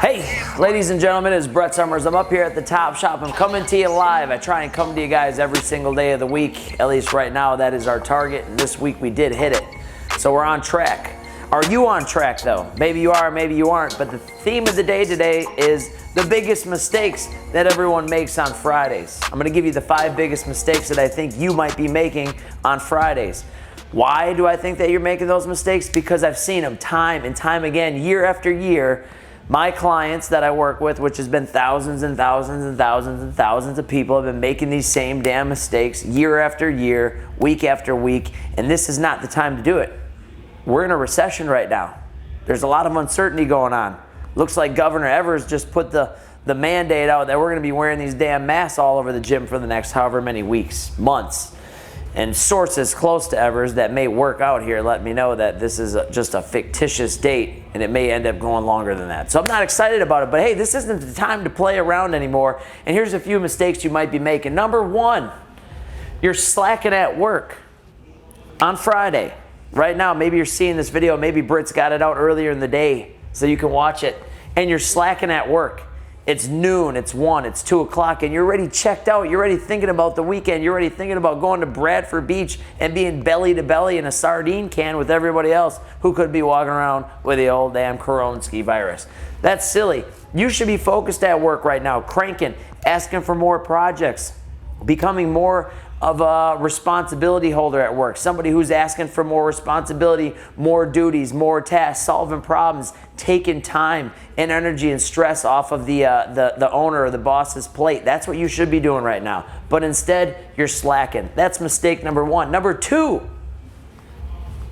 Hey, ladies and gentlemen, it's Brett Summers. I'm up here at the Top Shop. I'm coming to you live. I try and come to you guys every single day of the week. At least right now, that is our target. And this week we did hit it. So we're on track. Are you on track though? Maybe you are, maybe you aren't. But the theme of the day today is the biggest mistakes that everyone makes on Fridays. I'm gonna give you the 5 biggest mistakes that I think you might be making on Fridays. Why do I think that you're making those mistakes? Because I've seen them time and time again, year after year. My clients that I work with, which has been thousands and thousands and thousands and thousands of people, have been making these same damn mistakes year after year, week after week, and this is not the time to do it. We're in a recession right now. There's a lot of uncertainty going on. Looks like Governor Evers just put the mandate out that we're gonna be wearing these damn masks all over the gym for the next however many weeks, months. And sources close to Evers that may work out here let me know that this is just a fictitious date and it may end up going longer than that. So I'm not excited about it, but hey, this isn't the time to play around anymore. And here's a few mistakes you might be making. Number 1, you're slacking at work on Friday. Right now, maybe you're seeing this video, maybe Britt's got it out earlier in the day so you can watch it, and you're slacking at work. It's noon, it's 1, it's 2 o'clock, and you're already checked out. You're already thinking about the weekend. You're already thinking about going to Bradford Beach and being belly to belly in a sardine can with everybody else who could be walking around with the old damn Koronski virus. That's silly. You should be focused at work right now, cranking, asking for more projects, becoming more of a responsibility holder at work, somebody who's asking for more responsibility, more duties, more tasks, solving problems, taking time and energy and stress off of the owner or the boss's plate. That's what you should be doing right now. But instead, you're slacking. That's mistake number 1. Number 2,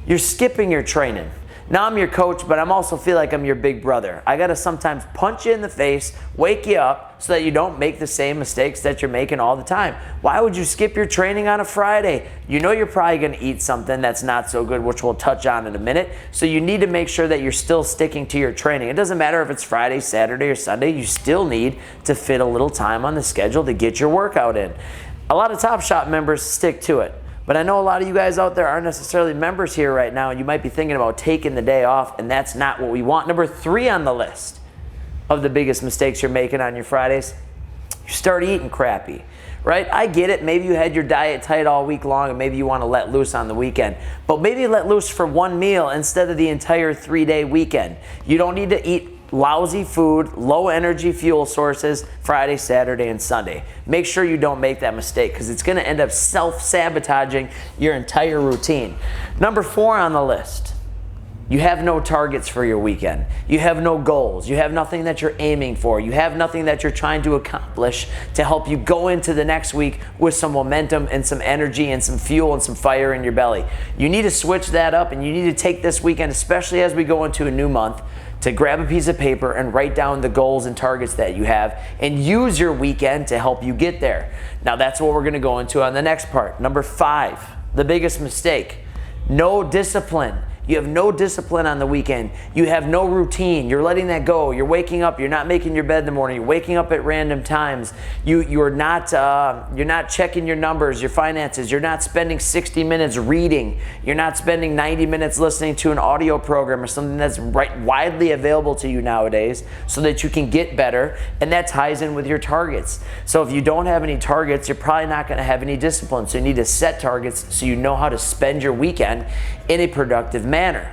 you're skipping your training. Now I'm your coach, but I'm also feel like I'm your big brother. I gotta sometimes punch you in the face, wake you up so that you don't make the same mistakes that you're making all the time. Why would you skip your training on a Friday? You know you're probably gonna eat something that's not so good, which we'll touch on in a minute. So you need to make sure that you're still sticking to your training. It doesn't matter if it's Friday, Saturday, or Sunday, you still need to fit a little time on the schedule to get your workout in. A lot of Top Shop members stick to it. But I know a lot of you guys out there aren't necessarily members here right now, and you might be thinking about taking the day off, and that's not what we want. Number 3 on the list of the biggest mistakes you're making on your Fridays, you start eating crappy, right? I get it. Maybe you had your diet tight all week long, and maybe you want to let loose on the weekend. But maybe let loose for 1 meal instead of the entire 3-day weekend. You don't need to eat lousy food, low energy fuel sources Friday, Saturday, and Sunday. Make sure you don't make that mistake because it's going to end up self-sabotaging your entire routine. Number 4 on the list, you have no targets for your weekend. You have no goals. You have nothing that you're aiming for. You have nothing that you're trying to accomplish to help you go into the next week with some momentum and some energy and some fuel and some fire in your belly. You need to switch that up, and you need to take this weekend, especially as we go into a new month, to grab a piece of paper and write down the goals and targets that you have and use your weekend to help you get there. Now that's what we're gonna go into on the next part. Number 5, the biggest mistake, no discipline. You have no discipline on the weekend. You have no routine. You're letting that go. You're waking up. You're not making your bed in the morning. You're waking up at random times. You're not checking your numbers, your finances. You're not spending 60 minutes reading. You're not spending 90 minutes listening to an audio program or something that's widely available to you nowadays so that you can get better, and that ties in with your targets. So if you don't have any targets, you're probably not going to have any discipline. So you need to set targets so you know how to spend your weekend in a productive manner.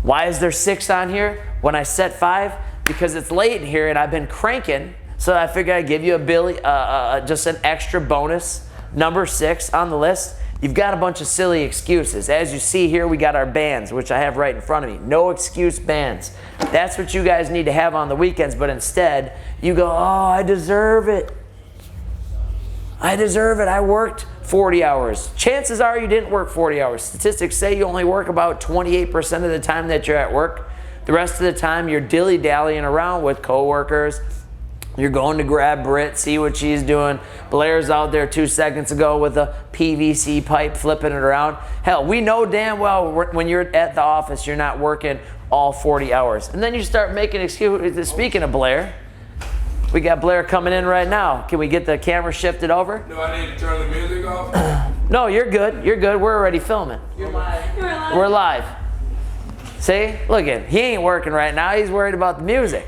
Why is there 6 on here when I set 5? Because it's late in here and I've been cranking, so I figured I'd give you just an extra bonus. Number 6 on the list, you've got a bunch of silly excuses. As you see here, we got our bands, which I have right in front of me. No excuse bands. That's what you guys need to have on the weekends, but instead you go, oh, I deserve it. I deserve it. I worked 40 hours. Chances are you didn't work 40 hours. Statistics say you only work about 28% of the time that you're at work. The rest of the time you're dilly-dallying around with coworkers. You're going to grab Britt, see what she's doing. Blair's out there 2 seconds ago with a PVC pipe flipping it around. Hell, we know damn well when you're at the office, you're not working all 40 hours. And then you start making excuses. Speaking of Blair, we got Blair coming in right now. Can we get the camera shifted over? No, I need to turn the music off. No, you're good. You're good. We're already filming. You're live. We're live. See? Look at him. He ain't working right now. He's worried about the music.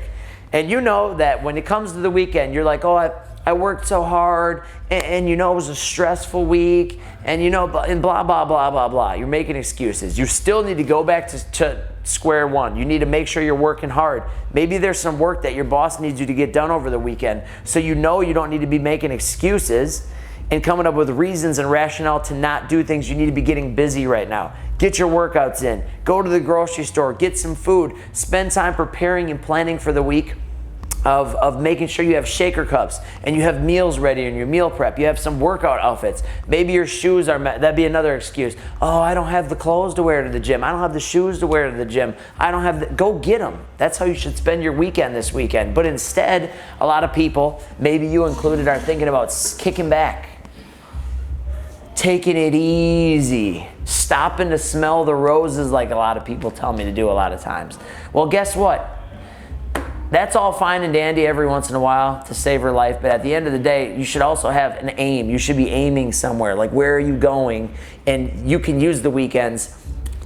And you know that when it comes to the weekend, you're like, oh, I worked so hard, and you know it was a stressful week, and you know, and blah, blah, blah, blah, blah. You're making excuses. You still need to go back to square one. You need to make sure you're working hard. Maybe there's some work that your boss needs you to get done over the weekend, so you know you don't need to be making excuses and coming up with reasons and rationale to not do things. You need to be getting busy right now. Get your workouts in. Go to the grocery store. Get some food. Spend time preparing and planning for the week of making sure you have shaker cups and you have meals ready in your meal prep. You have some workout outfits. Maybe your shoes are that'd be another excuse. Oh, I don't have the clothes to wear to the gym. I don't have the shoes to wear to the gym. I don't have go get them. That's how you should spend your weekend this weekend. But instead, a lot of people, maybe you included, are thinking about kicking back, taking it easy, stopping to smell the roses like a lot of people tell me to do a lot of times. Well, guess what? That's all fine and dandy every once in a while to savor life, but at the end of the day, you should also have an aim. You should be aiming somewhere. Like, where are you going? And you can use the weekends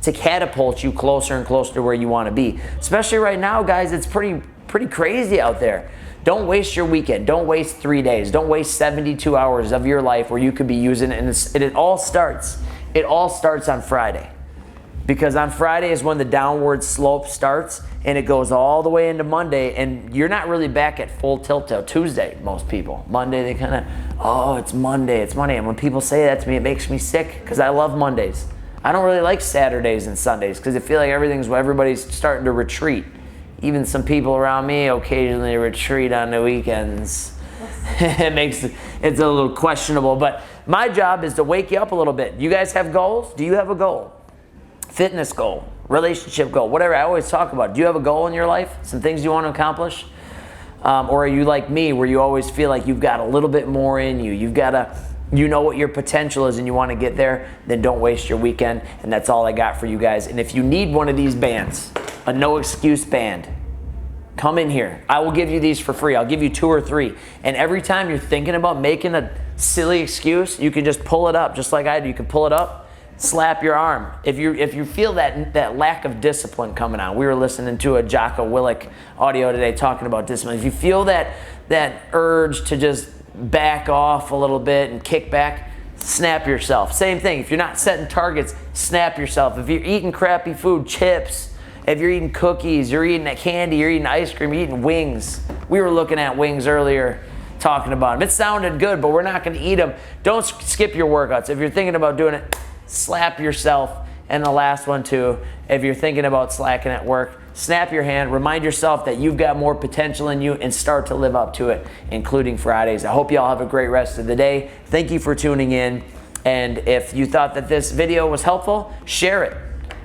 to catapult you closer and closer to where you want to be. Especially right now, guys, it's pretty crazy out there. Don't waste your weekend. Don't waste 3 days. Don't waste 72 hours of your life where you could be using it. And it all starts on Friday. Because on Friday is when the downward slope starts, and it goes all the way into Monday, and you're not really back at full tilt till Tuesday, most people. Monday, they kind of, oh, it's Monday. And when people say that to me, it makes me sick, because I love Mondays. I don't really like Saturdays and Sundays, because I feel like everybody's starting to retreat. Even some people around me occasionally retreat on the weekends. It's a little questionable, but my job is to wake you up a little bit. You guys have goals? Do you have a goal? Fitness goal, relationship goal, whatever I always talk about. Do you have a goal in your life? Some things you want to accomplish? Or are you like me, where you always feel like you've got a little bit more in you? You know what your potential is and you want to get there? Then don't waste your weekend. And that's all I got for you guys. And if you need one of these bands, a no excuse band, come in here. I will give you these for free. I'll give you 2 or 3. And every time you're thinking about making a silly excuse, you can just pull it up, just like I do. You can pull it up, slap your arm. If you feel that lack of discipline coming on, we were listening to a Jocko Willink audio today talking about discipline. If you feel that urge to just back off a little bit and kick back, snap yourself. Same thing. If you're not setting targets, snap yourself. If you're eating crappy food, chips, if you're eating cookies, you're eating candy, you're eating ice cream, you're eating wings. We were looking at wings earlier, talking about them. It sounded good, but we're not going to eat them. Don't skip your workouts. If you're thinking about doing it, slap yourself. And the last one too, if you're thinking about slacking at work, snap your hand, remind yourself that you've got more potential in you, and start to live up to it, including Fridays. I hope you all have a great rest of the day. Thank you for tuning in. And if you thought that this video was helpful, share it.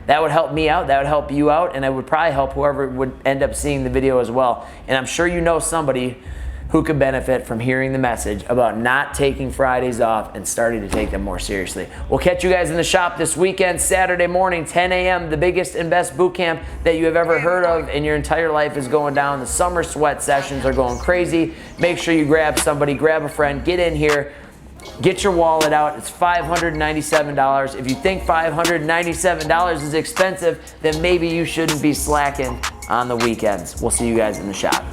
That would help me out, that would help you out, and it would probably help whoever would end up seeing the video as well. And I'm sure you know somebody who could benefit from hearing the message about not taking Fridays off and starting to take them more seriously. We'll catch you guys in the shop this weekend, Saturday morning, 10 a.m. The biggest and best boot camp that you have ever heard of in your entire life is going down. The summer sweat sessions are going crazy. Make sure you grab somebody, grab a friend, get in here, get your wallet out. It's $597. If you think $597 is expensive, then maybe you shouldn't be slacking on the weekends. We'll see you guys in the shop.